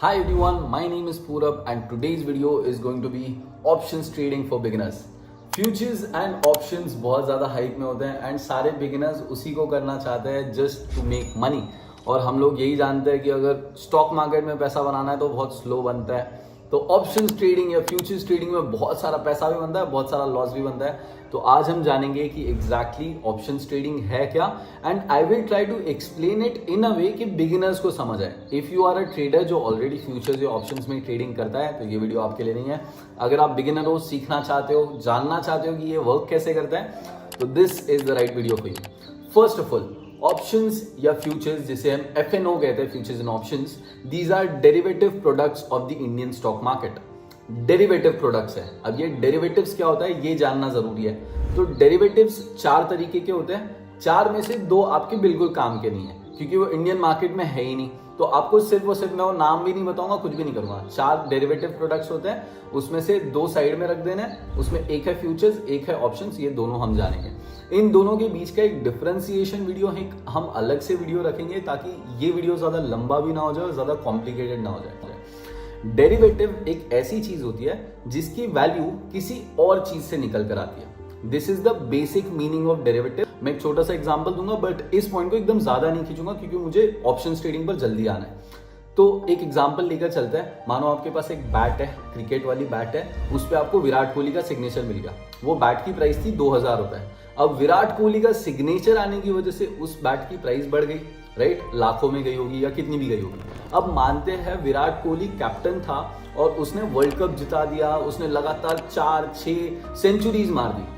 Hi everyone, my name is Purab and today's video is going to be options trading for beginners. Futures and options बहुत ज़्यादा hype में होते हैं and सारे beginners उसी को करना चाहते हैं जस्ट टू मेक मनी। और हम लोग यही जानते हैं कि अगर स्टॉक मार्केट में पैसा बनाना है तो बहुत स्लो बनता है। तो ऑप्शंस ट्रेडिंग या फ्यूचर्स ट्रेडिंग में बहुत सारा पैसा भी बनता है, बहुत सारा लॉस भी बनता है। तो आज हम जानेंगे कि एग्जैक्टली ऑप्शंस ट्रेडिंग है क्या and I will try to explain it in a way कि बिगिनर्स को समझ आए। If you are a trader जो ऑलरेडी फ्यूचर्स या ऑप्शंस में ट्रेडिंग करता है तो ये वीडियो आपके लिए नहीं है। अगर आप बिगिनर हो, सीखना चाहते हो, जानना चाहते हो कि ये वर्क कैसे करता है तो this is the right video for you. First of all, options या फ्यूचर्स जिसे हम FNO कहते हैं, futures and options, these are derivative products of the Indian stock market. Derivative products है। अब ये डेरिवेटिव्स क्या होता है ये जानना जरूरी है। तो डेरिवेटिव्स चार तरीके के होते हैं, चार में से दो आपके बिल्कुल काम के नहीं है क्योंकि वो इंडियन मार्केट में है ही नहीं। तो आपको सिर्फ और सिर्फ मैं वो नाम भी नहीं बताऊंगा, कुछ भी नहीं करूंगा। चार डेरिवेटिव प्रोडक्ट्स होते हैं, उसमें से दो साइड में रख देना है। उसमें एक है फ्यूचर्स, एक है ऑप्शंस, ये दोनों हम जानेंगे। इन दोनों के बीच का एक डिफरेंशिएशन वीडियो है, हम अलग से वीडियो रखेंगे ताकि ये वीडियो ज्यादा लंबा भी ना हो जाए और ज्यादा कॉम्प्लिकेटेड ना हो जाए। डेरिवेटिव एक ऐसी चीज होती है जिसकी वैल्यू किसी और चीज से निकल कर आती है। This is the basic meaning of derivative. मैं एक छोटा सा एग्जांपल दूंगा बट इस पॉइंट को एकदम ज्यादा नहीं खींचूंगा क्योंकि मुझे ऑप्शंस ट्रेडिंग पर जल्दी आना है। तो एक एग्जांपल लेकर चलते हैं। मानो आपके पास एक बैट है, क्रिकेट वाली बैट है, उस पर आपको विराट कोहली का सिग्नेचर मिल गया। वो बैट की प्राइस थी 2000 रुपए। अब विराट कोहली का सिग्नेचर आने की वजह से उस बैट की प्राइस बढ़ गई, राइट? लाखों में गई होगी या कितनी भी गई होगी। अब मानते हैं विराट कोहली कैप्टन था और उसने वर्ल्ड कप जिता दिया, उसने लगातार 4-6 सेंचुरीज मार दी।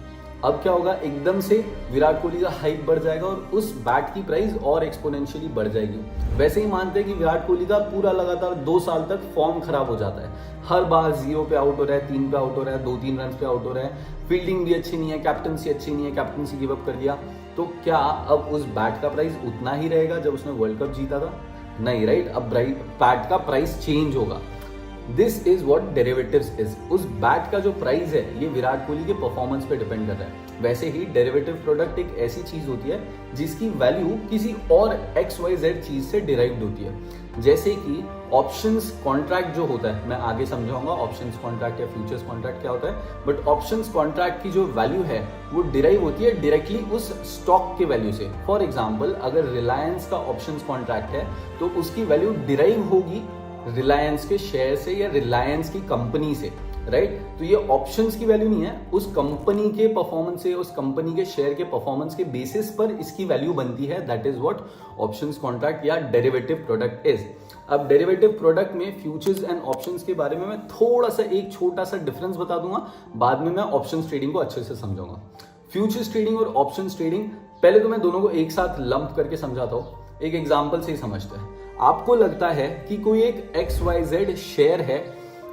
अब क्या होगा, एकदम से विराट कोहली का हाइप बढ़ जाएगा और उस बैट की प्राइस और एक्सपोनेंशियली बढ़ जाएगी। वैसे ही मानते हैं कि विराट कोहली का पूरा लगातार 2 साल तक फॉर्म खराब हो जाता है। हर बार 0 पे आउट हो रहा है, 3 पे आउट हो रहा है, 2-3 रन पे आउट हो रहा है, फील्डिंग भी अच्छी नहीं है, कैप्टनसी अच्छी नहीं है, कैप्टनसी गिव अप कर दिया। तो क्या अब उस बैट का प्राइस उतना ही रहेगा जब उसने वर्ल्ड कप जीता था? नहीं, राइट? अब बैट का प्राइस चेंज होगा। This is what derivatives is. उस बैट का जो प्राइस है ये विराट कोहली के परफॉर्मेंस पे डिपेंड कर रहा है। वैसे ही डेरिवेटिव प्रोडक्ट एक ऐसी चीज होती है जिसकी वैल्यू किसी और XYZ चीज से डिराइव्ड होती है। जैसे कि ऑप्शंस कॉन्ट्रैक्ट जो होता है, मैं आगे समझाऊंगा ऑप्शंस कॉन्ट्रैक्ट या फ्यूचर्स कॉन्ट्रैक्ट क्या होता है। बट ऑप्शंस कॉन्ट्रैक्ट की जो वैल्यू है वो डिराइव होती है डायरेक्टली उस स्टॉक के वैल्यू से। फॉर एग्जाम्पल, अगर रिलायंस का ऑप्शंस कॉन्ट्रैक्ट है तो उसकी वैल्यू डिराइव होगी रिलायंस के शेयर से या रिलायंस की कंपनी से, राइट? तो ये ऑप्शंस की वैल्यू नहीं है, उस कंपनी के परफॉर्मेंस से, उस कंपनी के शेयर के परफॉर्मेंस के बेसिस पर इसकी वैल्यू बनती है। That is what options contract या डेरिवेटिव प्रोडक्ट इज। अब डेरिवेटिव प्रोडक्ट में फ्यूचर्स एंड ऑप्शंस के बारे में मैं थोड़ा सा एक छोटा सा डिफरेंस बता दूंगा, बाद में मैं ऑप्शंस ट्रेडिंग को अच्छे से समझाऊंगा। फ्यूचर्स ट्रेडिंग और ऑप्शंस ट्रेडिंग, पहले तो मैं दोनों को एक साथ लंप करके समझाता हूं। एक एग्जाम्पल से ही समझते हैं। आपको लगता है कि कोई एक XYZ शेयर है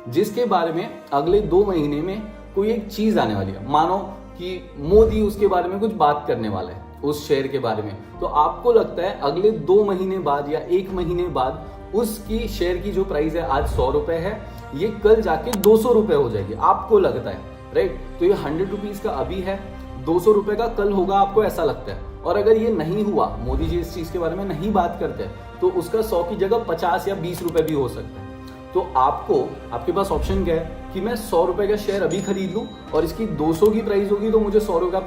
जिसके बारे में अगले 2 महीने में कोई एक चीज आने वाली है। मानो कि मोदी उसके बारे में कुछ बात करने वाला है उस शेयर के बारे में। तो आपको लगता है अगले 2 महीने बाद या 1 महीने बाद उसकी शेयर की जो प्राइस है आज 100 रुपए है, ये कल जाके 200 रुपए हो जाएगी, आपको लगता है, राइट? तो ये 100 रुपीज का अभी है, 200 रुपए का कल होगा, आपको ऐसा लगता है। और अगर ये नहीं हुआ, मोदी जी इस चीज के बारे में नहीं बात करते तो उसका 100 की जगह 50 या 20 रुपए भी हो सकता है। तो आपके पास ऑप्शन क्या है कि मैं 100 रुपए का शेयर अभी खरीद लूं और इसकी 200 की प्राइस होगी तो मुझे 100 रुपए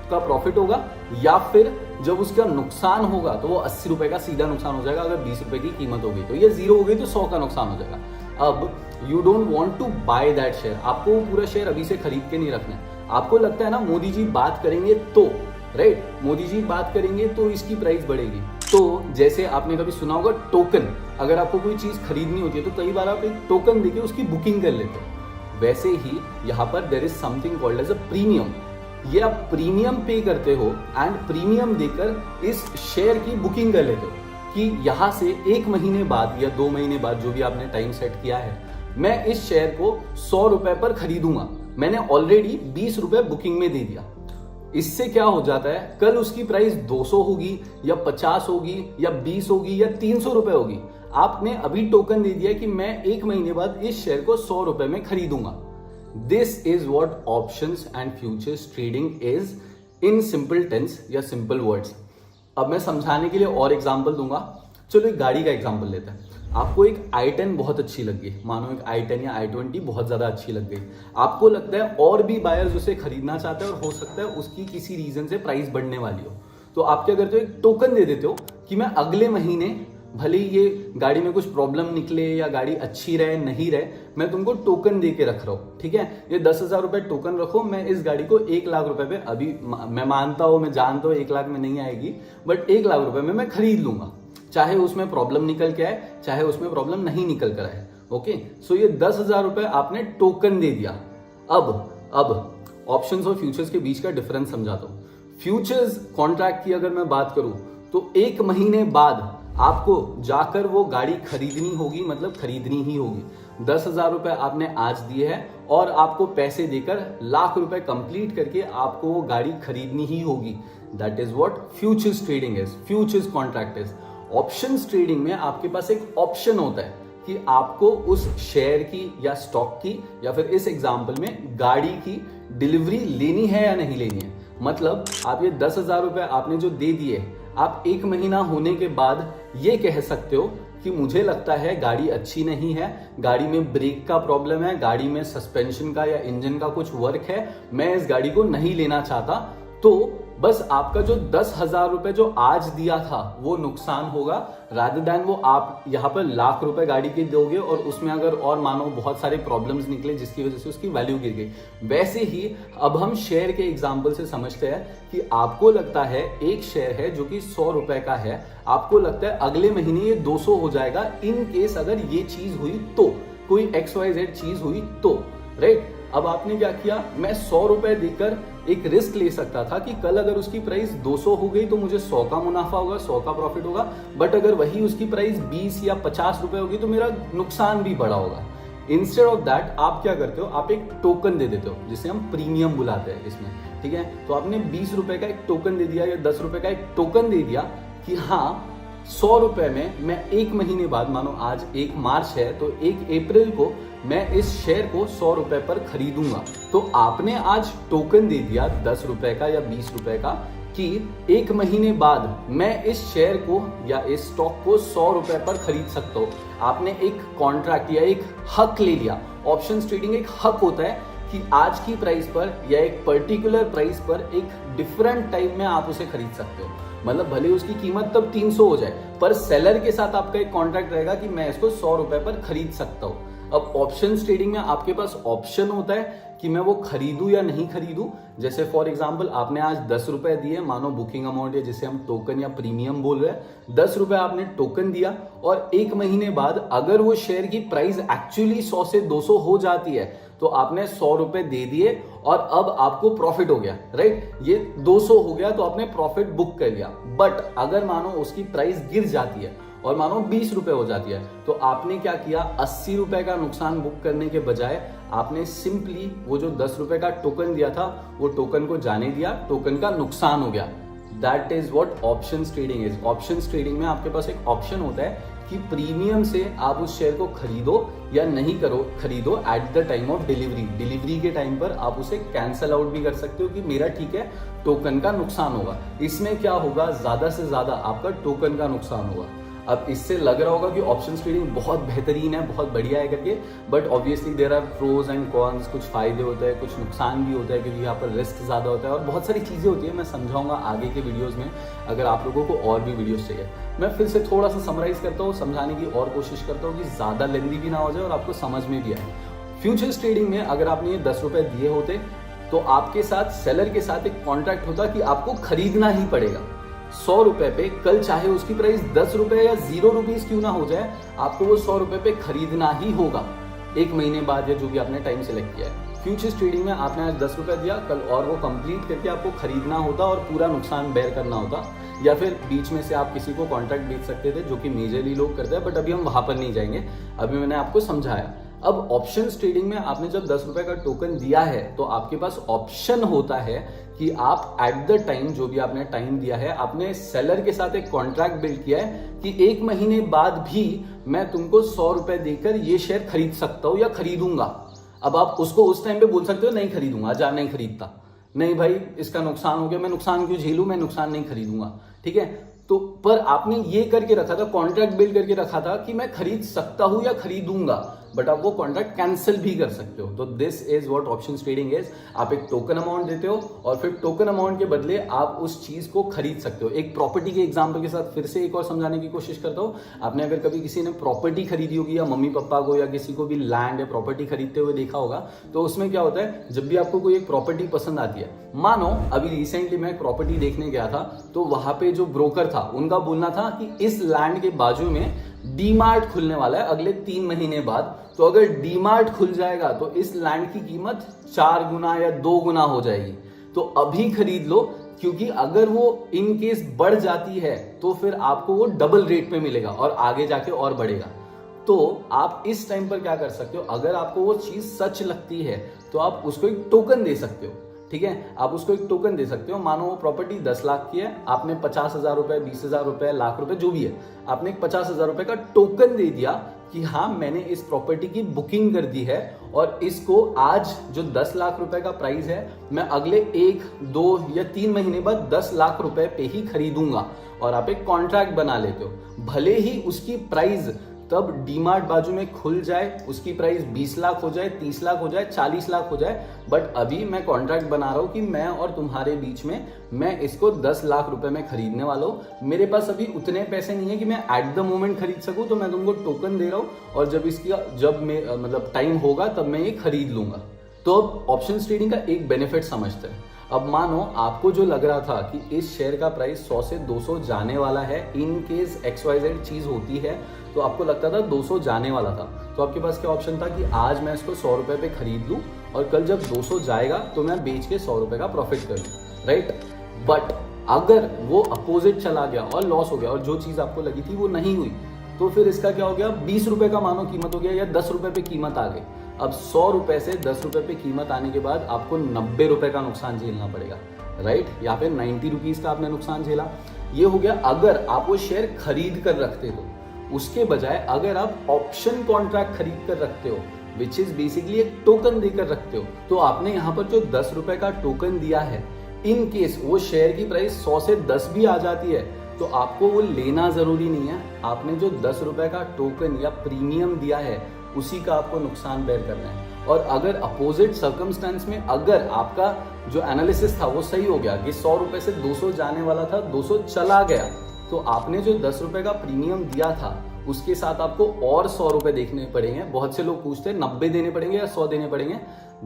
का प्रॉफिट होगा, या फिर जब उसका नुकसान होगा तो वो 80 रुपए का सीधा नुकसान हो जाएगा। अगर 20 रुपए की कीमत होगी तो ये 0 हो गई तो 100 का नुकसान हो जाएगा। अब you don't want to buy that share, आपको पूरा शेयर अभी से खरीद के नहीं रखना है। आपको लगता है ना मोदी जी बात करेंगे तो, राइट? मोदी जी बात करेंगे तो इसकी प्राइस बढ़ेगी। तो जैसे आपने कभी सुना होगा टोकन, अगर आपको कोई चीज खरीदनी होती है तो कई बार आप एक टोकन देके उसकी बुकिंग कर लेते हो। वैसे ही यहाँ पर there is something called as a premium. ये आप प्रीमियम पे करते हो एंड प्रीमियम देकर इस शेयर की बुकिंग कर लेते हो कि यहां से 1 महीने बाद या 2 महीने बाद, जो भी आपने टाइम सेट किया है, मैं इस शेयर को 100 रुपए पर खरीदूंगा। मैंने ऑलरेडी 20 रुपए बुकिंग में दे दिया। इससे क्या हो जाता है, कल उसकी प्राइस 200 होगी या 50 होगी या 20 होगी या 300 रुपए होगी। आपने अभी टोकन दे दिया कि मैं 1 महीने बाद इस शेयर को 100 रुपए में खरीदूंगा। This is what options and futures trading is in simple tense या सिंपल वर्ड्स। अब मैं समझाने के लिए और एग्जांपल दूंगा। चलो एक गाड़ी का एग्जांपल लेते हैं। आपको एक i10 बहुत अच्छी लग गई, मानो एक i10 या i20 बहुत ज्यादा अच्छी लग गई, आपको लगता है और भी बायर्स उसे खरीदना चाहते हैं और हो सकता है उसकी किसी रीजन से प्राइस बढ़ने वाली हो, तो आप क्या करते हो, एक टोकन दे देते हो कि मैं अगले महीने भले ही ये गाड़ी में कुछ प्रॉब्लम निकले या गाड़ी अच्छी रहे नहीं रहे, मैं तुमको टोकन दे के रख रहा हूँ, ठीक है। ये 10,000 रुपए टोकन रखो, मैं इस गाड़ी को 1 लाख रुपए पे, अभी मैं मानता हूँ, मैं जानता हूँ 1 लाख में नहीं आएगी, बट 1 लाख रुपए में मैं खरीद लूंगा, चाहे उसमें प्रॉब्लम निकल के आए चाहे उसमें प्रॉब्लम नहीं निकल कर आए। ओके, सो ये 10,000 रुपए आपने टोकन दे दिया। अब ऑप्शंस और फ्यूचर्स के बीच का डिफरेंस समझाता हूँ। फ्यूचर्स कॉन्ट्रैक्ट की अगर मैं बात करूं तो 1 महीने बाद आपको जाकर वो गाड़ी खरीदनी होगी, मतलब खरीदनी ही होगी। 10,000 रुपए आपने आज दिए हैं और आपको पैसे देकर लाख रुपए कंप्लीट करके आपको वो गाड़ी खरीदनी ही होगी। That is what futures trading is, futures contract is. Options trading में आपके पास एक ऑप्शन होता है कि आपको उस शेयर की या स्टॉक की या फिर इस एग्जाम्पल में गाड़ी की डिलीवरी लेनी है या नहीं लेनी है। मतलब आप ये 10,000 रुपए आपने जो दे दिए, आप 1 महीना होने के बाद ये कह सकते हो कि मुझे लगता है गाड़ी अच्छी नहीं है, गाड़ी में ब्रेक का प्रॉब्लम है, गाड़ी में सस्पेंशन का या इंजन का कुछ वर्क है, मैं इस गाड़ी को नहीं लेना चाहता। तो बस आपका जो 10,000 रुपए जो आज दिया था वो नुकसान होगा, रादर दैन वो आप यहाँ पर लाख रुपए गाड़ी के दोगे और उसमें अगर और मानो बहुत सारे प्रॉब्लम्स निकले जिसकी वजह से उसकी वैल्यू गिर गई। वैसे ही अब हम शेयर के एग्जाम्पल से समझते हैं कि आपको लगता है एक शेयर है जो कि 100 रुपए का है, आपको लगता है अगले महीने ये 200 हो जाएगा इन केस अगर ये चीज हुई तो, कोई XYZ चीज हुई तो, राइट। अब आपने क्या किया, मैं 100 रुपए देकर एक रिस्क ले सकता था कि कल अगर उसकी प्राइस 200 हो गई तो मुझे 100 का मुनाफा होगा, 100 का प्रॉफिट होगा, बट अगर वही उसकी प्राइस 20 या 50 रुपए होगी तो मेरा नुकसान भी बड़ा होगा। इंस्टेड ऑफ दैट आप क्या करते हो, आप एक टोकन दे देते हो जिसे हम प्रीमियम बुलाते हैं इसमें, ठीक है। तो आपने 20 रुपए का एक टोकन दे दिया या 10 रुपए का एक टोकन दे दिया कि हाँ 100 रुपए में मैं 1 महीने बाद, मानो आज 1 मार्च है तो 1 अप्रैल को मैं इस शेयर को 100 रुपए पर खरीदूंगा। तो आपने आज टोकन दे दिया 10 रुपए का या 20 रुपए का कि 1 महीने बाद मैं इस शेयर को या इस स्टॉक को 100 रुपए पर खरीद सकता हूं। आपने एक कॉन्ट्रैक्ट या एक हक ले लिया। ऑप्शंस ट्रेडिंग एक हक होता है कि आज की प्राइस पर या एक पर्टिकुलर प्राइस पर एक डिफरेंट टाइम में आप उसे खरीद सकते हो। मतलब भले उसकी कीमत तब 300 हो जाए, पर सेलर के साथ आपका एक कॉन्ट्रैक्ट रहेगा कि मैं इसको 100 रुपए पर खरीद सकता हूं। अब ऑप्शंस ट्रेडिंग में आपके पास ऑप्शन होता है कि मैं वो खरीदूं या नहीं खरीदूं। जैसे फॉर एग्जांपल आपने आज 10 रुपए दिए, मानो बुकिंग अमाउंट है जिसे हम टोकन या प्रीमियम बोल रहे हैं, 10 रुपए आपने टोकन दिया और 1 महीने बाद अगर वो शेयर की प्राइस एक्चुअली 100 से 200 हो जाती है तो आपने 100 रुपए दे दिए और अब आपको प्रॉफिट हो गया, राइट। ये 200 हो गया तो आपने प्रॉफिट बुक कर लिया। बट अगर मानो उसकी प्राइस गिर जाती है और मानो 20 रुपए हो जाती है तो आपने क्या किया, 80 रुपए का नुकसान बुक करने के बजाय आपने सिंपली वो जो 10 रुपए का टोकन दिया था वो टोकन को जाने दिया, टोकन का नुकसान हो गया। That is what options trading is. Options trading में आपके पास एक ऑप्शन होता है कि प्रीमियम से आप उस शेयर को खरीदो या नहीं खरीदो at the time of delivery. Delivery के टाइम पर आप उसे कैंसल आउट भी कर सकते हो कि मेरा ठीक है, टोकन का नुकसान होगा। इसमें क्या होगा, ज्यादा से ज्यादा आपका टोकन का नुकसान होगा। अब इससे लग रहा होगा कि ऑप्शंस ट्रेडिंग बहुत बेहतरीन है, बहुत बढ़िया है करके, but obviously there are pros and cons. कुछ फायदे होते हैं, कुछ नुकसान भी होता है क्योंकि यहाँ पर रिस्क ज्यादा होता है और बहुत सारी चीजें होती है। मैं समझाऊंगा आगे के वीडियोस में, अगर आप लोगों को और भी वीडियोस चाहिए। मैं फिर से थोड़ा सा समराइज करता हूँ, समझाने की और कोशिश करता हूँ कि ज्यादा लेंदी भी ना हो जाए और आपको समझ में भी आए। फ्यूचर्स ट्रेडिंग में अगर आपने ये 10 रुपए दिए होते तो आपके साथ सेलर के साथ एक कॉन्ट्रैक्ट होता कि आपको खरीदना ही पड़ेगा 100 रुपए पे। कल चाहे उसकी प्राइस 10 रुपए या 0 रुपीज क्यों ना हो जाए, आपको वो 100 रुपए पे खरीदना ही होगा 1 महीने बाद या जो भी आपने टाइम सेलेक्ट किया है। फ्यूचर्स ट्रेडिंग में आपने आज 10 रुपए दिया, कल और वो कंप्लीट करके आपको खरीदना होता और पूरा नुकसान बेयर करना होता, या फिर बीच में से आप किसी को कॉन्ट्रैक्ट बेच सकते थे, जो कि मेजरली लोग करते हैं, बट अभी हम वहां पर नहीं जाएंगे। अभी मैंने आपको समझाया। अब ऑप्शंस ट्रेडिंग में आपने जब 10 रुपए का टोकन दिया है तो आपके पास ऑप्शन होता है कि आप एट द टाइम, जो भी आपने टाइम दिया है, आपने सेलर के साथ एक कॉन्ट्रैक्ट बिल्ड किया है कि 1 महीने बाद भी मैं तुमको 100 रुपए देकर ये शेयर खरीद सकता हूं या खरीदूंगा। अब आप उसको उस टाइम पे बोल सकते हो नहीं खरीदूंगा, जा नहीं खरीदता, नहीं भाई इसका नुकसान हो गया, मैं नुकसान क्यों झेलूं, मैं नुकसान नहीं खरीदूंगा, ठीक है। तो पर आपने ये करके रखा था, कॉन्ट्रैक्ट बिल्ड करके रखा था कि मैं खरीद सकता हूं या खरीदूंगा, बट आप वो कॉन्ट्रैक्ट कैंसिल भी कर सकते हो। तो this is what option trading is. आप एक टोकन अमाउंट देते हो और फिर टोकन अमाउंट के बदले आप उस चीज को खरीद सकते हो। एक प्रॉपर्टी के एग्जांपल के साथ फिर से एक और समझाने की कोशिश करता हूं। आपने अगर कभी किसी ने प्रॉपर्टी खरीदी होगी या मम्मी पापा को या किसी को भी लैंड या प्रॉपर्टी खरीदते हुए देखा होगा, तो उसमें क्या होता है, जब भी आपको कोई एक प्रॉपर्टी पसंद आती है, मानो अभी रिसेंटली मैं प्रॉपर्टी देखने गया था, तो वहां पे जो ब्रोकर था उनका बोलना था कि इस लैंड के बाजू में डीमार्ट खुलने वाला है अगले 3 महीने बाद, तो अगर डीमार्ट खुल जाएगा तो इस लैंड की कीमत 4 गुना या 2 गुना हो जाएगी, तो अभी खरीद लो, क्योंकि अगर वो इन केस बढ़ जाती है तो फिर आपको वो डबल रेट पे मिलेगा और आगे जाके और बढ़ेगा। तो आप इस टाइम पर क्या कर सकते हो, अगर आपको वो चीज सच लगती है तो आप उसको एक टोकन दे सकते हो। ठीक है, आप उसको एक टोकन दे सकते हो। मानो वो प्रॉपर्टी 10 लाख की है, आपने 50,000 रुपए, 20,000 रुपए, लाख रुपए जो भी है, आपने एक 50,000 रुपए का टोकन दे दिया कि हाँ मैंने इस प्रॉपर्टी की बुकिंग कर दी है और इसको आज जो 10 लाख रुपए का प्राइस है, मैं अगले 1, 2 या 3 महीने बाद 10 लाख रुपए पे ही खरीदूंगा। और आप एक कॉन्ट्रैक्ट बना लेते हो, भले ही उसकी प्राइस तब डीमार्ट बाजू में खुल जाए, उसकी प्राइस 20 लाख हो जाए, 30 लाख हो जाए, 40 लाख हो जाए, बट अभी मैं कॉन्ट्रैक्ट बना रहा हूं कि मैं और तुम्हारे बीच में मैं इसको 10 लाख रुपए में खरीदने वाला हूं। मेरे पास अभी उतने पैसे नहीं है कि मैं एट द मोमेंट खरीद सकूं, तो मैं तुमको टोकन दे रहा हूं और जब मतलब टाइम होगा तब मैं ये खरीद लूंगा। तो अब ऑप्शन ट्रेडिंग का एक बेनिफिट समझते हैं। अब मानो आपको जो लग रहा था कि इस शेयर का प्राइस 100 से 200 जाने वाला है, इन केस XYZ चीज होती है, तो आपको लगता था 200 जाने वाला था, तो आपके पास क्या ऑप्शन था कि आज मैं इसको 100 रुपए पे खरीद लूं और कल जब 200 जाएगा तो मैं बेच के 100 रुपए का प्रॉफिट कर लूं, राइट। बट अगर वो अपोजिट चला गया और लॉस हो गया और जो चीज आपको लगी थी वो नहीं हुई, तो फिर इसका क्या हो गया, 20 रुपए का मानो कीमत हो गया या 10 रुपए पे कीमत आ गई। अब 100 रुपए से 10 रुपए पे कीमत आने के बाद आपको 90 रुपए का नुकसान झेलना पड़ेगा, राइट। यहाँ पे 90 रुपीज का आपने नुकसान झेला। ये हो गया अगर आप वो शेयर खरीद कर रखते हो। उसके बजाय अगर आप ऑप्शन कॉन्ट्रैक्ट खरीद कर रखते हो, विच इज बेसिकली एक टोकन देकर रखते हो, तो आपने यहाँ पर जो 10 रुपए का टोकन दिया है, इन केस वो शेयर की प्राइस 100 से 10 भी आ जाती है तो आपको वो लेना जरूरी नहीं है। आपने जो 10 रुपए का टोकन या प्रीमियम दिया है उसी का आपको नुकसान बेयर करना है। और अगर अपोजिट सर्कमस्टेंस में अगर आपका जो एनालिसिस था वो सही हो गया कि 100 रुपए से 200 जाने वाला था, 200 चला गया, तो आपने जो 10 रुपए का प्रीमियम दिया था उसके साथ आपको और 100 रुपए देखने पड़ेंगे। बहुत से लोग पूछते हैं 90 देने पड़ेंगे या 100 देने पड़ेंगे।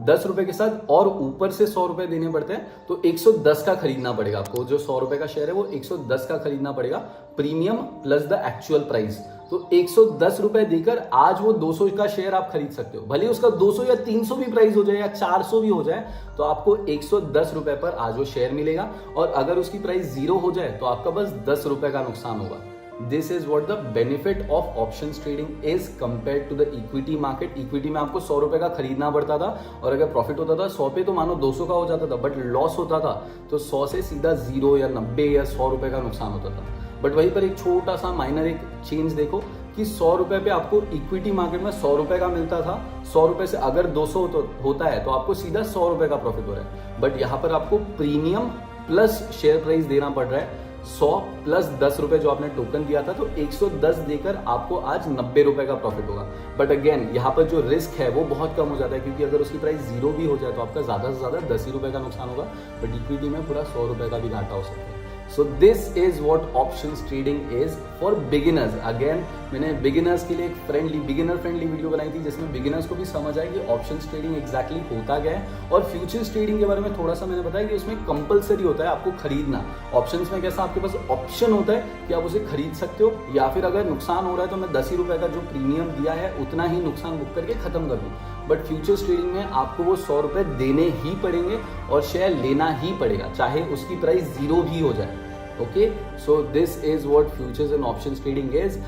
10 रुपए के साथ और ऊपर से 100 रुपए देने पड़ते हैं, तो 110 का खरीदना पड़ेगा आपको। जो 100 रुपए का शेयर है वो 110 का खरीदना पड़ेगा, premium plus the actual price. तो 110 रुपए देकर आज वो 200 का शेयर आप खरीद सकते हो। भले उसका 200 या 300 भी प्राइस हो जाए या 400 भी हो जाए, तो आपको 110 रुपए पर आज वो शेयर मिलेगा। और अगर उसकी प्राइस 0 हो जाए तो आपका बस 10 रुपए का नुकसान होगा। This is what the benefit of option trading is compare to the equity market. Equity में आपको 100 रुपए का खरीदना पड़ता था और अगर प्रॉफिट होता था 100 पे तो मानो 200 का हो जाता था, बट लॉस होता था तो 100 से सीधा 0 या 90 या 100 रुपए का नुकसान होता था। बट वहीं पर एक छोटा सा माइनर एक चेंज देखो कि 100 रुपए पे आपको इक्विटी मार्केट में 100 रुपए का मिलता था। 100 रुपए से अगर 200 होता है तो आपको सीधा 100 रुपए का प्रॉफिट हो रहा है। बट यहाँ पर आपको प्रीमियम प्लस शेयर प्राइस देना पड़ रहा है। 100 प्लस 10 रुपए जो आपने टोकन दिया था, तो 110 देकर आपको आज 90 रुपए का प्रॉफिट होगा। बट अगेन यहाँ पर जो रिस्क है वो बहुत कम हो जाता है, क्योंकि अगर उसकी प्राइस 0 भी हो जाए तो आपका ज्यादा से ज्यादा 10 ही रुपए का नुकसान होगा, बट इक्विटी में पूरा 100 रुपए का भी घाटा हो सकता है। So this is what options trading is for beginners. Again, मैंने beginners के लिए एक beginner friendly वीडियो बनाई थी जिसमें beginners को भी समझ आए कि options trading exactly होता क्या है। और futures trading के बारे में थोड़ा सा मैंने बताया कि उसमें कंपलसरी होता है आपको खरीदना। ऑप्शंस में कैसा आपके पास ऑप्शन होता है कि आप उसे खरीद सकते हो, या फिर अगर नुकसान हो रहा है तो मैं 10 ही रुपए का जो प्रीमियम दिया है उतना ही नुकसान बुक करके खत्म कर दूं। बट फ्यूचर्स ट्रेडिंग में आपको वो 100 रुपए देने ही पड़ेंगे और शेयर लेना ही पड़ेगा, चाहे उसकी प्राइस 0 भी हो जाए। Okay, so this is what futures and options trading is.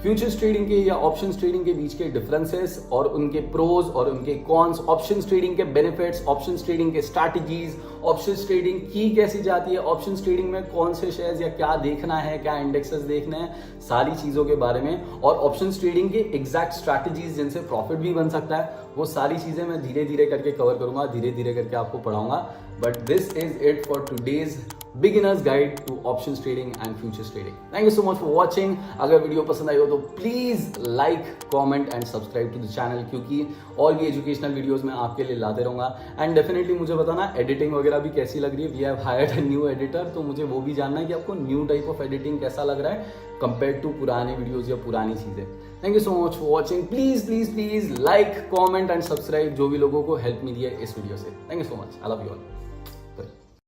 Futures trading के या ऑप्शंस ट्रेडिंग के बीच के डिफरेंसेस और उनके प्रोज और उनके कॉन्स, ऑप्शंस ट्रेडिंग के बेनिफिट्स, ऑप्शंस ट्रेडिंग के स्ट्रैटेजीज ऑप्शंस ट्रेडिंग की कैसी जाती है, ऑप्शंस ट्रेडिंग में कौन से शेयर्स या क्या देखना है, क्या इंडेक्सेस देखने हैं, सारी चीजों के बारे में, और ऑप्शंस ट्रेडिंग के एग्जैक्ट स्ट्रैटेजीज जिनसे प्रॉफिट भी बन सकता है, वो सारी चीजें मैं धीरे धीरे करके कवर करूंगा, धीरे धीरे करके आपको पढ़ाऊंगा. But this is it for today's beginners guide to options trading and futures trading. Thank you so much for watching. अगर वीडियो पसंद आई हो तो please like, comment and subscribe to the channel, क्योंकि और भी एजुकेशनल वीडियोस मैं आपके लिए लाते रहूंगा. एंड डेफिनेटली मुझे बताना एडिटिंग वगैरह भी कैसी लग रही है. We have hired a new editor, तो मुझे वो भी जानना है कि आपको न्यू टाइप ऑफ एडिटिंग कैसा लग रहा है कंपेयर टू पुराने वीडियोस या पुरानी चीजें. Thank you so much for watching. Please please please like, comment and subscribe, जो भी लोगों को हेल्प मिली है इस वीडियो से. Thank you so much. I love you all.